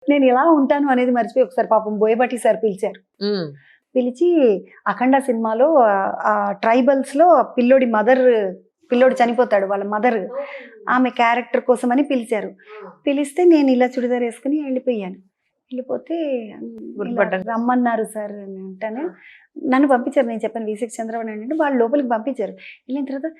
నేను ఇలా ఉంటాను అనేది మర్చిపోయి ఒకసారి పాపం బోయపాటి సార్ పిలిచారు. పిలిచి అఖండ సినిమాలో ఆ ట్రైబల్స్ లో పిల్లోడు చనిపోతాడు, వాళ్ళ మదర్, ఆమె క్యారెక్టర్ కోసం అని పిలిచారు. పిలిస్తే నేను ఇలా చుడిదార్ వేసుకుని వెళ్ళిపోయాను. వెళ్ళిపోతే రమ్మన్నారు సార్ అని అంటానే నన్ను పంపించారు. నేను చెప్పాను V6 చంద్రబాబు అంటే వాళ్ళు లోపలికి పంపించారు. వెళ్ళిన తర్వాత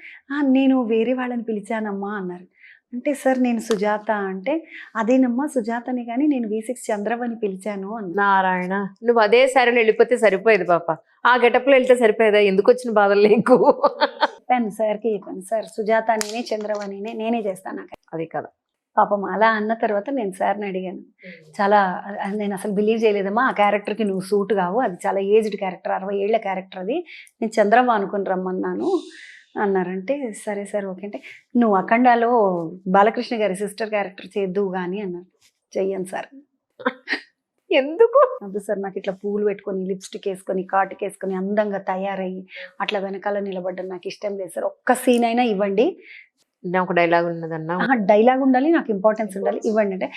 నేను వేరే వాళ్ళని పిలిచానమ్మా అన్నారు. అంటే సార్ నేను సుజాత అంటే, అదేనమ్మా సుజాతని కానీ నేను V6 చంద్రబాబుని పిలిచాను అన్న. నారాయణ, నువ్వు అదే సారీ వెళ్ళిపోతే సరిపోయేది పాప. ఆ గెటప్ లో వెళ్తే సరిపోయేదా? ఎందుకు వచ్చిన బాధలు నీకు? చెప్పాను సార్కి, చెప్పాను సార్ సుజాత నేనే చంద్రబాబు నేనే చేస్తాను. అది కదా పాపం. అలా అన్న తర్వాత నేను సార్ని అడిగాను. చాలా నేను అసలు బిలీవ్ చేయలేదమ్మా, ఆ క్యారెక్టర్కి నువ్వు సూట్ కావు, అది చాలా ఏజ్డ్ క్యారెక్టర్, 60 ఏళ్ల క్యారెక్టర్, అది నేను చంద్రబాబు అనుకుని రమ్మన్నాను అన్నారంటే సరే సార్ ఓకే అంటే నువ్వు అఖండాలో బాలకృష్ణ గారి సిస్టర్ క్యారెక్టర్ చేద్దువు కానీ అన్నారు. చెయ్యను సార్. ఎందుకు? వద్దు సార్, నాకు ఇట్లా పూలు పెట్టుకొని లిప్స్టిక్ వేసుకొని కాటుకు వేసుకొని అందంగా తయారయ్యి అట్లా వెనకాల నిలబడ్డం నాకు ఇష్టం లేదు సార్. ఒక్క సీన్ అయినా ఇవ్వండి. ఒక డైలాగ్ ఉన్నదన్నా, డైలాగ్ ఉండాలి, నాకు ఇంపార్టెన్స్ ఉండాలి, ఇవ్వండి అంటే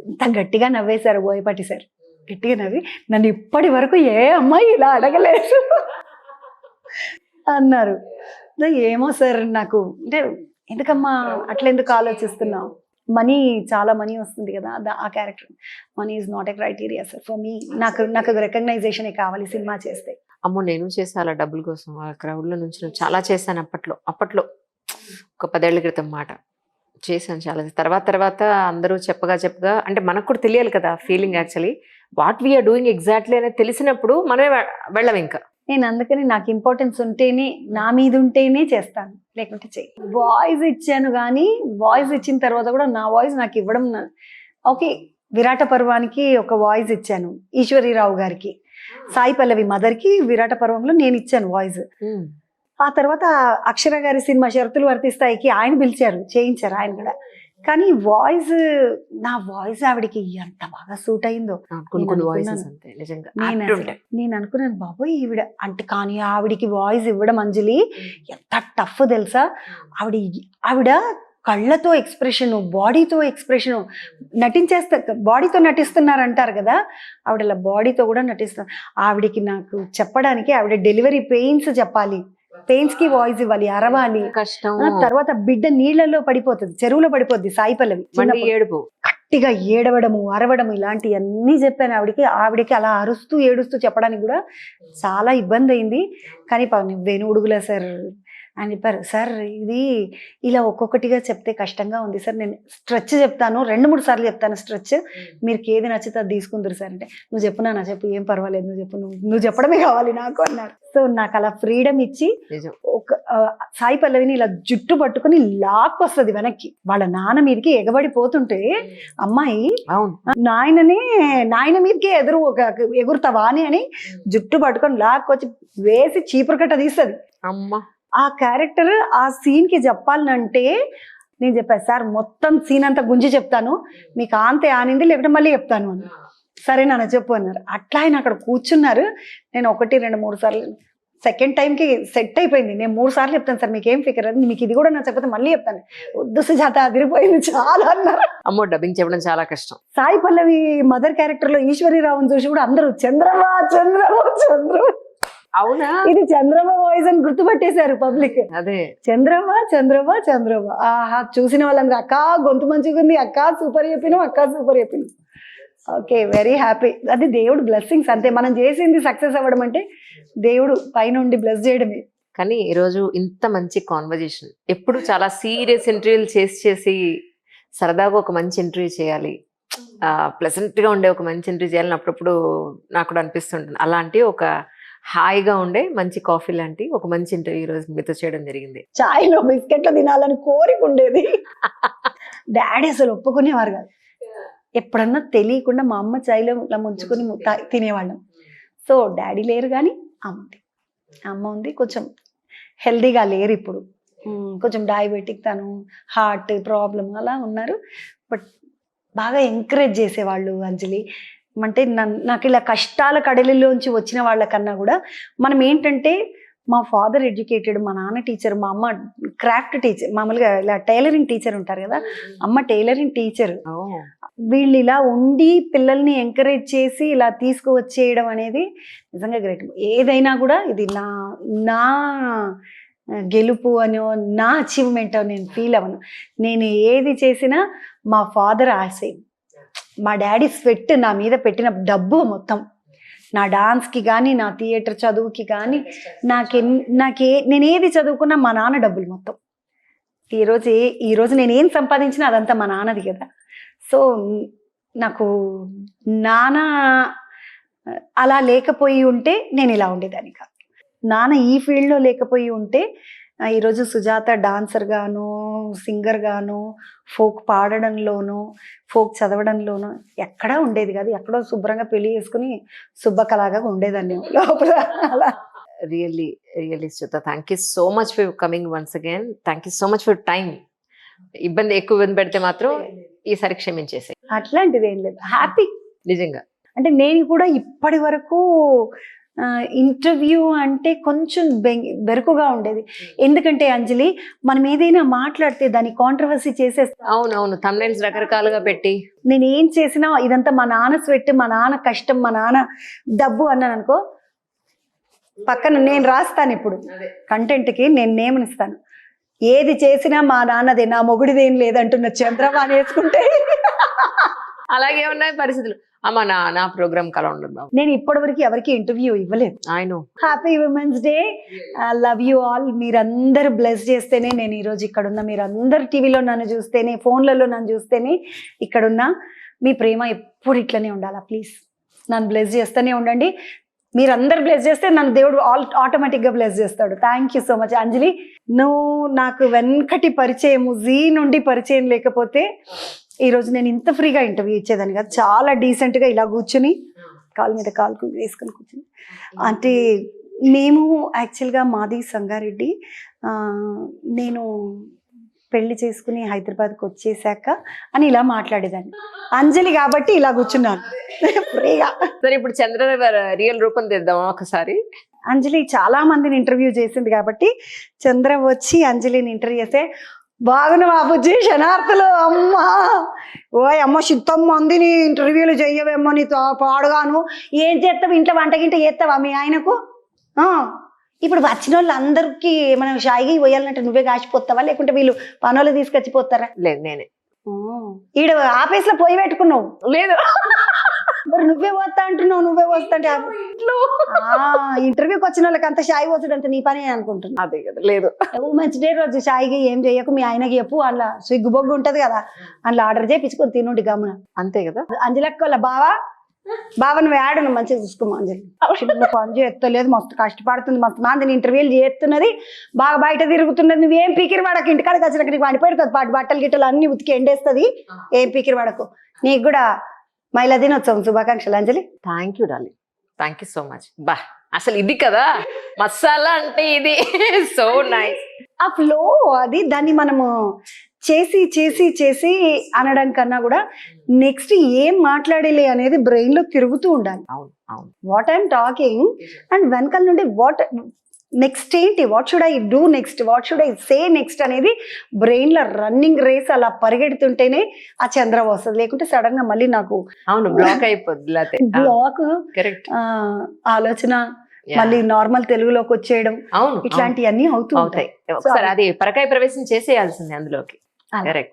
ఇంత గట్టిగా నవ్వేశారు బోయపాటి సార్. గట్టిగా నవ్వి నన్ను ఇప్పటి వరకు ఏ అమ్మాయి ఇలా అడగలేదు అన్నారు. ఏమో సార్ నాకు అంటే ఎందుకమ్మా అట్లా ఎందుకు ఆలోచిస్తున్నావు, మనీ చాలా మనీ వస్తుంది కదా ఆ character, money is not a criteria sir for me. నాకు రికగ్నైజేషన్ కావాలి సినిమా చేస్తే. అమ్మో నేను చేసా అలా డబ్బుల కోసం, ఆ క్రౌడ్ లో నుంచి చాలా చేశాను అప్పట్లో ఒక 10 ఏళ్ల క్రితం మాట చేశాను చాలా. తర్వాత అందరూ చెప్పగా అంటే మనకు కూడా తెలియాలి కదా feeling, actually what we are doing exactly అనేది తెలిసినప్పుడు మనమే వెళ్ళం. ఇంకా నేను అందుకని నాకు ఇంపార్టెన్స్ ఉంటేనే, నా మీద ఉంటేనే చేస్తాను, లేకుంటే చెయ్యి. వాయిస్ ఇచ్చాను కానీ వాయిస్ ఇచ్చిన తర్వాత కూడా నా వాయిస్ నాకు ఇవ్వడం ఓకే. విరాట పర్వానికి ఒక వాయిస్ ఇచ్చాను ఈశ్వరీరావు గారికి, సాయి పల్లవి మదర్కి విరాట పర్వంలో నేను ఇచ్చాను వాయిస్. ఆ తర్వాత అక్షర గారి సినిమా షరతులు వర్తిస్తాయికి ఆయన పిలిచారు, చేయించారు ఆయన కూడా. కానీ నా వాయిస్ ఆవిడకి ఎంత బాగా సూట్ అయిందో నేను అనుకున్నాను. బాబోయ్ ఈవిడ అంటే, కానీ ఆవిడికి వాయిస్ ఇవ్వడం అంజలి ఎంత టఫ్ తెలుసా. ఆవిడ కళ్ళతో ఎక్స్ప్రెషన్, బాడీతో ఎక్స్ప్రెషన్ బాడీతో నటిస్తున్నారంటారు కదా, ఆవిడ బాడీతో కూడా నటిస్తారు. ఆవిడికి నాకు చెప్పడానికి ఆవిడ డెలివరీ పెయిన్స్ చెప్పాలి, పెయిన్స్ కి వాయిస్ ఇవ్వాలి, అరవాలి, కష్టం. తర్వాత బిడ్డ నీళ్లలో పడిపోతుంది, చెరువులో పడిపోద్ది సాయి పల్లవి, ఏడుపు, గట్టిగా ఏడవడము అరవడము ఇలాంటివన్నీ చెప్పాను ఆవిడకి అలా అరుస్తూ ఏడుస్తూ చెప్పడానికి కూడా చాలా ఇబ్బంది అయింది. కానీ వేణుగుడుగుల సార్ అని చెప్పారు, సార్ ఇది ఇలా ఒక్కొక్కటిగా చెప్తే కష్టంగా ఉంది సార్, నేను స్ట్రెచ్ చెప్తాను, 2-3 సార్లు చెప్తాను స్ట్రెచ్, మీరు ఏది నచ్చితే అది తీసుకుందరు సార్ అంటే, నువ్వు చెప్పు నా చెప్పు, ఏం పర్వాలేదు, నువ్వు చెప్పు, నువ్వు చెప్పడమే కావాలి నాకు అన్నారు. సో నాకు అలా ఫ్రీడమ్ ఇచ్చి సాయి పల్లవిని ఇలా జుట్టు పట్టుకుని లాక్కొస్తుంది వెనక్కి, వాళ్ళ నాన్న మీదకి ఎగబడిపోతుంటే అమ్మాయి నాయన మీదకి ఎగురుతావా అని జుట్టు పట్టుకొని లాక్కొచ్చి వేసి చీపురు కట్ట తీస్తుంది. అమ్మ ఆ క్యారెక్టర్ ఆ సీన్ కి చెప్పాలంటే నేను చెప్పాను, సార్ మొత్తం సీన్ అంతా గుంజి చెప్తాను, మీకు ఆంతే ఆనింది లేకపోతే మళ్ళీ చెప్తాను అని. సరే నాన్న చెప్పు అన్నారు. అట్లా ఆయన అక్కడ కూర్చున్నారు. నేను 1, 2, 3 సార్లు, సెకండ్ టైంకి సెట్ అయిపోయింది. నేను 3 సార్లు చెప్తాను సార్, మీకు ఏం ఫికర్ అది, మీకు ఇది కూడా నా చెప్పితే మళ్ళీ చెప్తాను, వద్దు సుజాత అదిరిపోయింది చాలా అన్నారు. అమ్మో డబ్బింగ్ చెప్పడం చాలా కష్టం. సాయి పల్లవి మదర్ క్యారెక్టర్ లో ఈశ్వరీరావుని చూసి కూడా అందరూ చంద్రబాబు అవునా, ఇది చంద్రబాబు వాయిస్ అని గుర్తుపట్టేశారు పబ్లిక్. అదే చంద్రబాబు ఆహా చూసిన వాళ్ళందరూ అక్క గొంతు మంచిగా ఉంది, అక్క సూపర్ చెప్పిన. Okay, very happy. అది దేవుడు బ్లెస్సింగ్స్ అంతే. మనం చేసింది సక్సెస్ అవ్వడం అంటే దేవుడు పైనుండి బ్లెస్ చేయడమే. కానీ ఈరోజు ఇంత మంచి కాన్వర్జేషన్, ఎప్పుడు చాలా సీరియస్ ఇంటర్వ్యూలు చేసి సరదాగా ఒక మంచి ఇంటర్వ్యూ చేయాలి, ప్లెజెంట్ గా ఉండే ఒక మంచి ఇంటర్వ్యూ చేయాలని అప్పుడప్పుడు నాకు కూడా అనిపిస్తుంటుంది. అలాంటి ఒక హాయిగా ఉండే మంచి కాఫీ లాంటి ఒక మంచి ఇంటర్వ్యూ ఈరోజు మీతో చేయడం జరిగింది. చాయ్లో బిస్కెట్లు తినాలని కోరిక ఉండేది. డాడీ అసలు ఒప్పుకునేవారు కాదు. ఎప్పుడన్నా తెలియకుండా మా అమ్మ చాయ్లో ఇలా ముంచుకొని తినేవాళ్ళం. సో డాడీ లేరు కానీ అమ్మ ఉంది. కొంచెం హెల్దీగా లేరు ఇప్పుడు, కొంచెం డయాబెటిక్, తను హార్ట్ ప్రాబ్లం అలా ఉన్నారు. బట్ బాగా ఎంకరేజ్ చేసేవాళ్ళు అంజలి. అంటే నాకు ఇలా కష్టాల కడలిలోంచి వచ్చిన వాళ్ళకన్నా కూడా మనం ఏంటంటే, మా ఫాదర్ ఎడ్యుకేటెడ్, మా నాన్న టీచర్, మా అమ్మ క్రాఫ్ట్ టీచర్, మామూలుగా ఇలా టైలరింగ్ టీచర్ ఉంటారు కదా, అమ్మ టైలరింగ్ టీచర్. వీళ్ళు ఇలా ఉండి పిల్లల్ని ఎంకరేజ్ చేసి ఇలా తీసుకువచ్చేయడం అనేది నిజంగా గ్రేట్. ఏదైనా కూడా ఇది నా నా గెలుపు అనో నా అచీవ్మెంట్ అని నేను ఫీల్ అవ్వను. నేను ఏది చేసినా మా ఫాదర్ ఆశయం, మా డాడీ స్వెట్ నా మీద పెట్టిన డబ్బు మొత్తం, నా డాన్స్కి కానీ నా థియేటర్ చదువుకి కానీ నేను ఏది చదువుకున్నా మా నాన్న డబ్బులు మొత్తం. ఈరోజు నేను ఏం సంపాదించినా అదంతా మా నాన్నది కదా. సో నాకు నాన్న అలా లేకపోయి ఉంటే నేను ఇలా ఉండేదాన్ని కాదు. నాన్న ఈ ఫీల్డ్లో లేకపోయి ఉంటే ఈరోజు సుజాత డాన్సర్ గాను, సింగర్ గాను, ఫోక్ పాడడంలోనూ, ఫోక్ చదవడంలోనూ ఎక్కడా ఉండేది కాదు. ఎక్కడో శుభ్రంగా పెళ్లి చేసుకుని శుభకలాగా ఉండేదాన్ని లోపల. అలా really Shweta, thank you so much for coming once again. Thank you so much for time. ఎక్కువ ఇబ్బంది పెడితే మాత్రం ఈసారి క్షమించేసాయి. అట్లాంటిది ఏం లేదు, హ్యాపీ నిజంగా. అంటే నేను కూడా ఇప్పటి వరకు ఇంటర్వ్యూ అంటే కొంచెం బెరుకుగా ఉండేది. ఎందుకంటే అంజలి, మనం ఏదైనా మాట్లాడితే దాన్ని కాంట్రవర్సీ చేసేస్తాం. అవునవును, థంబ్నెయిల్స్ రకరకాలుగా పెట్టి నేను ఏం చేసినా ఇదంతా మా నాన్న స్వెట్, మా నాన్న కష్టం, మా నాన్న డబ్బు అన్నాను అనుకో, పక్కన నేను రాస్తాను. ఇప్పుడు కంటెంట్కి నేను నేమనిస్తాను, ఏది చేసినా మా నాన్నదే, నా మొగుడిదేం లేదంటున్న చంద్రబాబు వేసుకుంటే. అలాగే ఉన్నాయి పరిస్థితులు. అమ్మా నా ప్రోగ్రామ్ కలా ఉండదు బాబు. నేను ఇప్పటివరకు ఎవరికి ఇంటర్వ్యూ ఇవ్వలేదు. I know. Happy women's day, love you all. మీరందరూ బ్లెస్ చేస్తేనే నేను ఈరోజు ఇక్కడ ఉన్నా. మీరందరు టీవీలో నన్ను చూస్తేనే, ఫోన్లలో నన్ను చూస్తేనే ఇక్కడున్నా. మీ ప్రేమ ఎప్పుడు ఇట్లనే ఉండాలా. ప్లీజ్ నన్ను బ్లెస్ చేస్తూనే ఉండండి. మీరందరు బ్లెస్ చేస్తే నన్ను దేవుడు ఆటోమేటిక్గా బ్లెస్ చేస్తాడు. థ్యాంక్ యూ సో మచ్ అంజలి. నువ్వు నాకు వెనకటి పరిచయం, జీ నుండి పరిచయం లేకపోతే ఈరోజు నేను ఇంత ఫ్రీగా ఇంటర్వ్యూ ఇచ్చేదాన్ని కాదు. చాలా డీసెంట్గా ఇలా కూర్చుని కాలు మీద కాలు వేసుకొని కూర్చుని. అంటే మేము యాక్చువల్గా మాది సంగారెడ్డి. నేను పెళ్లి చేసుకుని హైదరాబాద్కి వచ్చేసాక అని ఇలా మాట్లాడేదాన్ని. అంజలి కాబట్టి ఇలా కూర్చున్నాను ఫ్రీగా. సరే, ఇప్పుడు చంద్ర రియల్ రూపం తెద్దామా ఒకసారి? అంజలి చాలా మందిని ఇంటర్వ్యూ చేసింది కాబట్టి చంద్ర వచ్చి అంజలిని ఇంటర్వ్యూ చేస్తే, బాగున్నా బుజ్జి శనార్థులు, అమ్మా ఓయ్ అమ్మ శుద్ధం మందిని ఇంటర్వ్యూలు చెయ్యవేమో, నీతో పాడుగాను ఏం చేస్తావు, ఇంట్లో వంటగింట చేస్తావా మీ ఆయనకు? ఇప్పుడు వచ్చిన వాళ్ళు అందరికి మనం షాయిగా పోయాలంటే నువ్వే కాచిపోతావా, లేకుంటే వీళ్ళు పనులు తీసుకొచ్చిపోతారా? లేదు, నేనే. ఈడ ఆఫీస్ లో పోయి పెట్టుకున్నావు? లేదు. మరి నువ్వే వస్తా అంటున్నావు, నువ్వే వస్తా అంటే ఇంటర్వ్యూకి వచ్చిన వాళ్ళకి అంత షాయి పోతుడు అంత నీ పని అనుకుంటున్నా. అదే కదా. లేదు, ఉమెన్స్ డే రోజు షాయిగా ఏం చేయకు, మీ ఆయనకి చెప్పు, అందులో స్విగ్గు బొగ్గు ఉంటది కదా, అందులో ఆర్డర్ చేయించుకొని తినుండి గమ్మున. అంతే కదా. అంజలక్క వాళ్ళ బావ నువ్వు యాడ్ నువ్వు మంచిగా చూసుకోమా అంజలి. పని చేస్తలేదు, మస్తు కష్టపడుతుంది, మస్తు మందిని ఇంటర్వ్యూలు చేస్తున్నది, బాగా బయట తిరుగుతున్నది. నువ్వేం పీకిరి పడకు, ఇంటికాడికి వచ్చినాక నీకు వండి పెడుతుంది, బట్టలు గిట్టలు అన్ని ఉతికి ఎండేస్తుంది. ఏం పీకిరి పడకు. నీకు కూడా మహిళా దినోత్సవం శుభాకాంక్షలు Anjali. Thank you darling, thank you so much. బా, అసలు ఇది కదా మసాలా అంటే, ఇది సో నైస్. ఆ ఫ్లో అది, దాన్ని మనము చేసి చేసి చేసి అనడం కన్నా కూడా నెక్స్ట్ ఏం మాట్లాడలే అనేది బ్రెయిన్ లో తిరుగుతూ ఉండాలి. అవును అవును. వాట్ ఐఎమ్ టాకింగ్ అండ్ వెనకాల నుండి నెక్స్ట్ ఏంటి, what should I do next, what should I say next అనేది బ్రెయిన్ లో రన్నింగ్ రేస్ అలా పరిగెడుతుంటేనే ఆ చంద్ర వస్తుంది. లేకుంటే సడన్ గా మళ్ళీ నాకు బ్లాక్ అయిపోద్ది. బ్లాక్ ఆలోచన మళ్ళీ నార్మల్ తెలుగులోకి వచ్చేయడం, ఇట్లాంటివన్నీ అవుతాయి. ఒకసారి అది పరకాయ ప్రవేశం చేసేయాల్సింది అందులోకి. కరెక్ట్.